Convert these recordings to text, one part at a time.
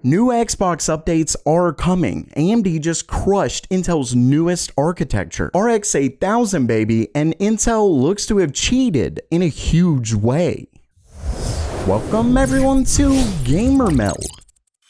New Xbox updates are coming. AMD just crushed Intel's newest architecture, RX 8000 baby, and Intel looks to have cheated in a huge way. Welcome everyone to Gamer Meld.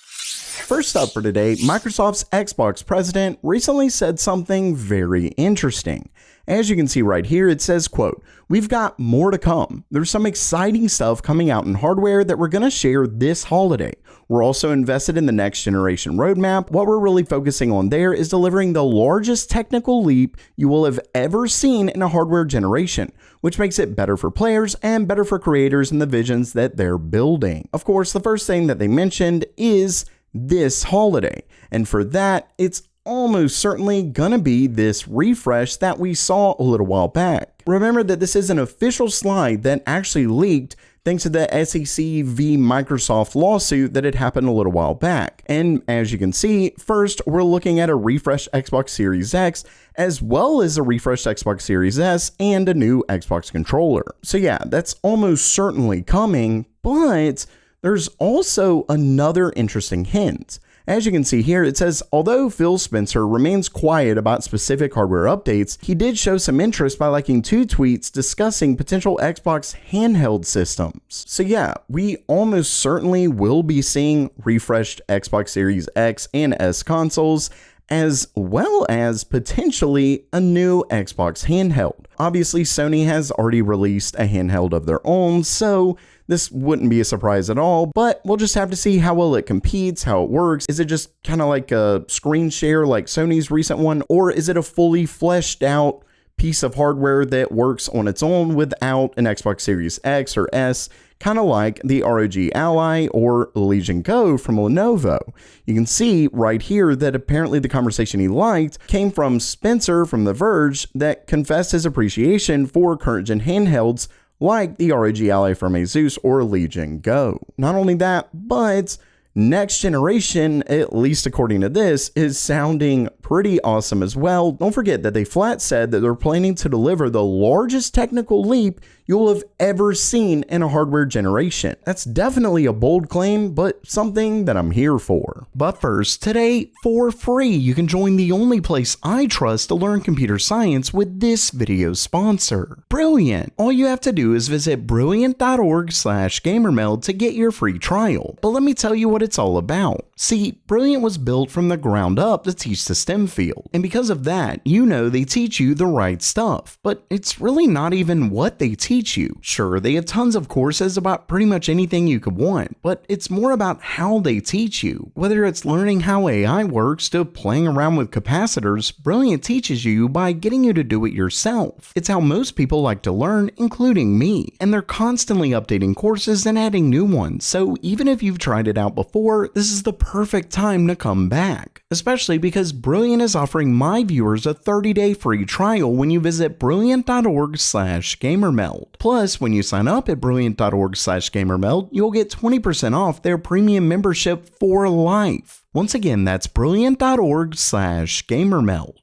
First up for today, Microsoft's Xbox president recently said something very interesting. As you can see right here, it says, quote, "We've got more to come. There's some exciting stuff coming out in hardware that we're going to share this holiday. We're also invested in the next generation roadmap. What we're really focusing on there is delivering the largest technical leap you will have ever seen in a hardware generation, which makes it better for players and better for creators and the visions that they're building." Of course, the first thing that they mentioned is this holiday, and for that, it's almost certainly gonna be this refresh that we saw a little while back. Remember that this is an official slide that actually leaked thanks to the SEC v Microsoft lawsuit that had happened a little while back. And as you can see, first we're looking at a refreshed Xbox Series X, as well as a refreshed Xbox Series S and a new Xbox controller. So yeah, that's almost certainly coming, but there's also another interesting hint. As you can see here, it says, although Phil Spencer remains quiet about specific hardware updates, he did show some interest by liking 2 tweets discussing potential Xbox handheld systems. So yeah, we almost certainly will be seeing refreshed Xbox Series X and S consoles, as well as potentially a new Xbox handheld. Obviously, Sony has already released a handheld of their own, so this wouldn't be a surprise at all, but we'll just have to see how well it competes, how it works. Is it just kind of like a screen share like Sony's recent one, or is it a fully fleshed out piece of hardware that works on its own without an Xbox Series X or S, kind of like the ROG Ally or Legion Go from Lenovo? You can see right here that apparently the conversation he liked came from Spencer from The Verge that confessed his appreciation for current gen handhelds like the ROG Ally from Asus or Legion Go. Not only that, but next generation, at least according to this, is sounding pretty awesome as well. Don't forget that they flat said that they're planning to deliver the largest technical leap you'll have ever seen in a hardware generation. That's definitely a bold claim, but something that I'm here for. But first, today, for free, you can join the only place I trust to learn computer science with this video sponsor, Brilliant. All you have to do is visit brilliant.org/gamermeld to get your free trial. But let me tell you what it's all about. See, Brilliant was built from the ground up to teach the STEM field, and because of that, you know they teach you the right stuff, but it's really not even what they teach you. Sure, they have tons of courses about pretty much anything you could want, but it's more about how they teach you. Whether it's learning how AI works to playing around with capacitors, Brilliant teaches you by getting you to do it yourself. It's how most people like to learn, including me, and they're constantly updating courses and adding new ones, so even if you've tried it out before, this is the perfect time to come back. Especially because Brilliant is offering my viewers a 30-day free trial when you visit brilliant.org/gamermeld. Plus, when you sign up at brilliant.org/gamermeld, you'll get 20% off their premium membership for life. Once again, that's brilliant.org/gamermeld.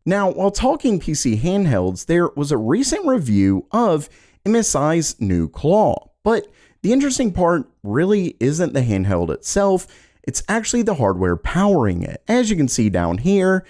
Now, while talking PC handhelds, there was a recent review of MSI's new Claw, but the interesting part really isn't the handheld itself, it's actually the hardware powering it. As you can see down here,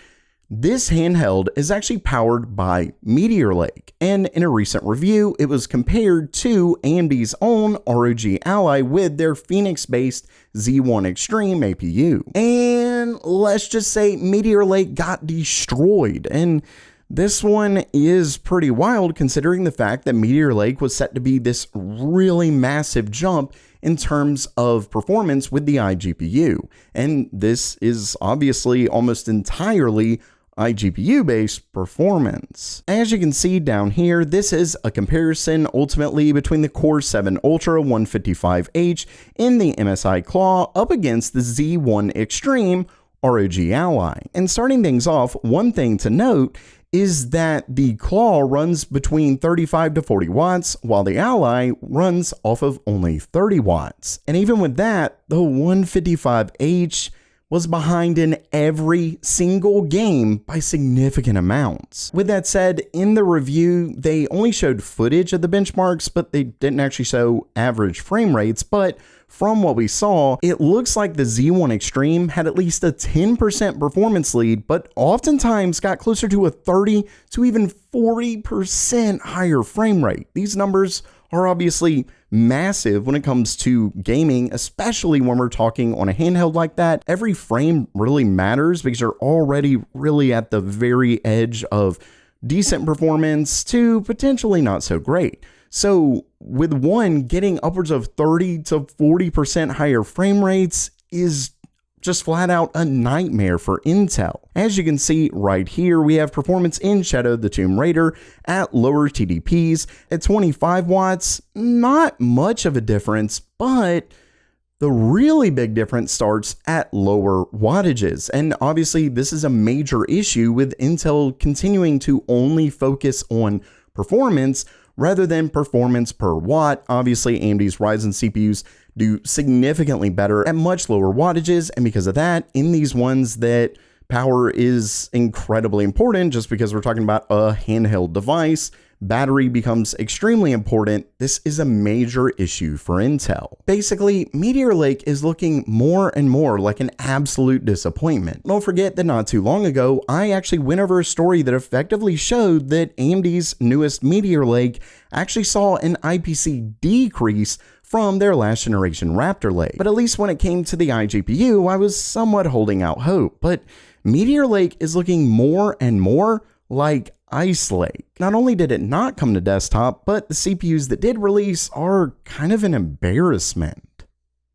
this handheld is actually powered by Meteor Lake, and in a recent review, it was compared to AMD's own ROG Ally with their Phoenix-based Z1 Extreme APU. And let's just say Meteor Lake got destroyed, and this one is pretty wild considering the fact that Meteor Lake was set to be this really massive jump in terms of performance with the iGPU. And this is obviously almost entirely iGPU-based performance. As you can see down here, this is a comparison ultimately between the Core 7 Ultra 155H in the MSI Claw up against the Z1 Extreme ROG Ally. And starting things off, one thing to note is that the Claw runs between 35 to 40 watts, while the Ally runs off of only 30 watts. And even with that, the 155H was behind in every single game by significant amounts. With that said, in the review, they only showed footage of the benchmarks, but they didn't actually show average frame rates. But from what we saw, it looks like the Z1 Extreme had at least a 10% performance lead, but oftentimes got closer to a 30 to even 40% higher frame rate. These numbers are obviously massive when it comes to gaming, especially when we're talking on a handheld like that. Every frame really matters because you're already really at the very edge of decent performance to potentially not so great. So with one getting upwards of 30 to 40% higher frame rates is just flat out a nightmare for Intel. As you can see right here, we have performance in Shadow the Tomb Raider at lower TDPs at 25 watts. Not much of a difference, but the really big difference starts at lower wattages. And obviously this is a major issue with Intel continuing to only focus on performance rather than performance per watt. Obviously AMD's Ryzen CPUs do significantly better at much lower wattages, and because of that, in these ones that power is incredibly important, just because we're talking about a handheld device, battery becomes extremely important. This is a major issue for Intel. Basically, Meteor Lake is looking more and more like an absolute disappointment. Don't forget that not too long ago, I actually went over a story that effectively showed that AMD's newest Meteor Lake actually saw an IPC decrease from their last generation Raptor Lake. But at least when it came to the iGPU, I was somewhat holding out hope. But Meteor Lake is looking more and more like Ice Lake. Not only did it not come to desktop, but the CPUs that did release are kind of an embarrassment.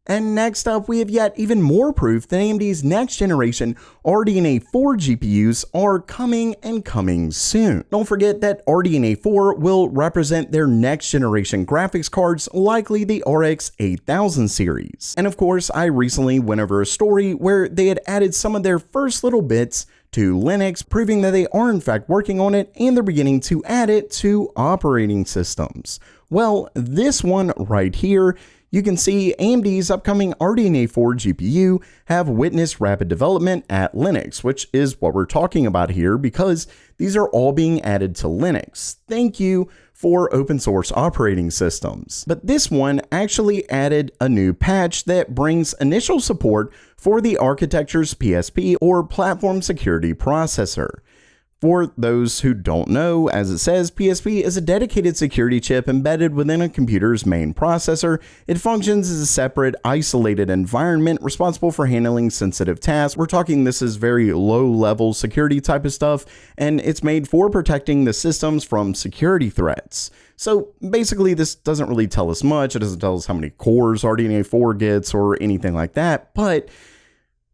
And next up, we have yet even more proof that AMD's next generation RDNA 4 GPUs are coming and coming soon. Don't forget that RDNA 4 will represent their next generation graphics cards, likely the RX 8000 series. And of course, I recently went over a story where they had added some of their first little bits to Linux, proving that they are in fact working on it and they're beginning to add it to operating systems. Well, this one right here, you can see AMD's upcoming RDNA 4 GPU have witnessed rapid development at Linux, which is what we're talking about here because these are all being added to Linux. Thank you for open source operating systems. But this one actually added a new patch that brings initial support for the architecture's PSP or Platform Security Processor. For those who don't know, as it says, PSP is a dedicated security chip embedded within a computer's main processor. It functions as a separate, isolated environment responsible for handling sensitive tasks. We're talking this is very low-level security type of stuff, and it's made for protecting the systems from security threats. So basically, this doesn't really tell us much. It doesn't tell us how many cores RDNA 4 gets or anything like that, but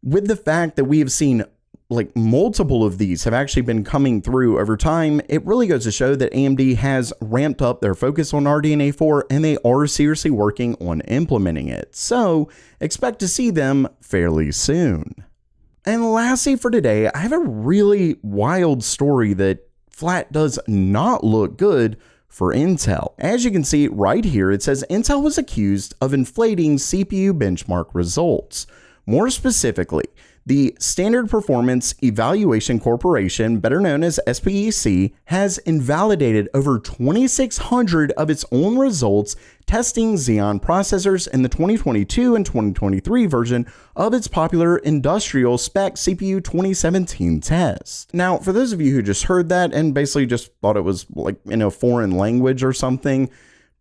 with the fact that we have seen like multiple of these have actually been coming through over time, it really goes to show that AMD has ramped up their focus on RDNA 4 and they are seriously working on implementing it. So expect to see them fairly soon. And lastly for today, I have a really wild story that flat does not look good for Intel. As you can see right here, it says Intel was accused of inflating CPU benchmark results. More specifically, the Standard Performance Evaluation Corporation, better known as SPEC, has invalidated over 2,600 of its own results testing Xeon processors in the 2022 and 2023 version of its popular industrial spec CPU 2017 test. Now, for those of you who just heard that and basically just thought it was like in a foreign language or something,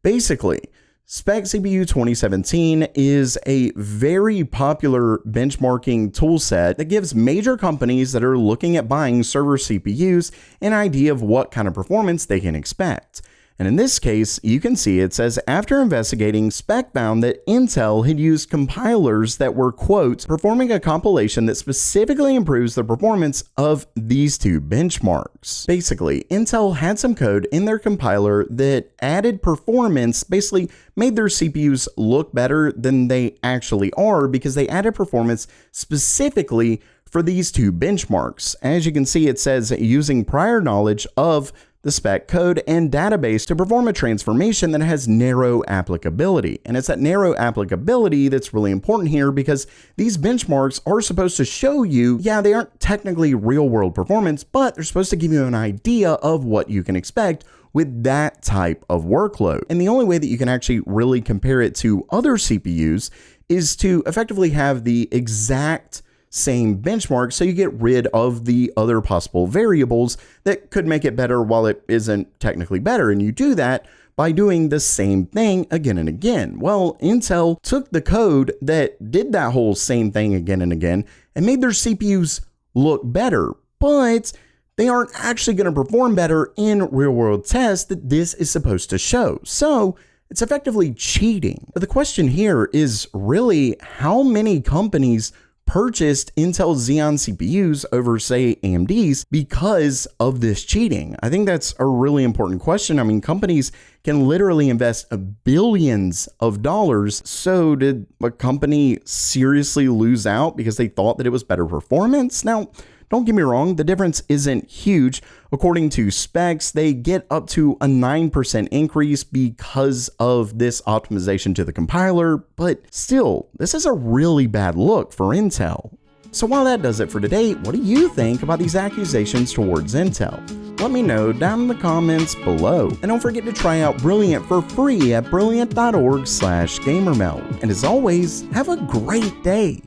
basically, Spec CPU 2017 is a very popular benchmarking toolset that gives major companies that are looking at buying server CPUs an idea of what kind of performance they can expect. And in this case, you can see it says after investigating, Spec found that Intel had used compilers that were, quote, performing a compilation that specifically improves the performance of these two benchmarks. Basically, Intel had some code in their compiler that added performance, basically made their CPUs look better than they actually are because they added performance specifically for these two benchmarks. As you can see, it says using prior knowledge of the spec code and database to perform a transformation that has narrow applicability. And it's that narrow applicability that's really important here, because these benchmarks are supposed to show you, yeah, they aren't technically real world performance, but they're supposed to give you an idea of what you can expect with that type of workload. And the only way that you can actually really compare it to other CPUs is to effectively have the exact same benchmark, so you get rid of the other possible variables that could make it better while it isn't technically better. And you do that by doing the same thing again and again. Well, Intel took the code that did that whole same thing again and again and made their CPUs look better, but they aren't actually going to perform better in real world tests that this is supposed to show. So it's effectively cheating. But the question here is really, how many companies purchased Intel Xeon CPUs over, say, AMD's because of this cheating? I think that's a really important question. I mean, companies can literally invest billions of dollars. So did a company seriously lose out because they thought that it was better performance? Now, don't get me wrong, the difference isn't huge. According to specs, they get up to a 9% increase because of this optimization to the compiler, but still, this is a really bad look for Intel. So while that does it for today, what do you think about these accusations towards Intel? Let me know down in the comments below. And don't forget to try out Brilliant for free at brilliant.org/gamermeld. And as always, have a great day.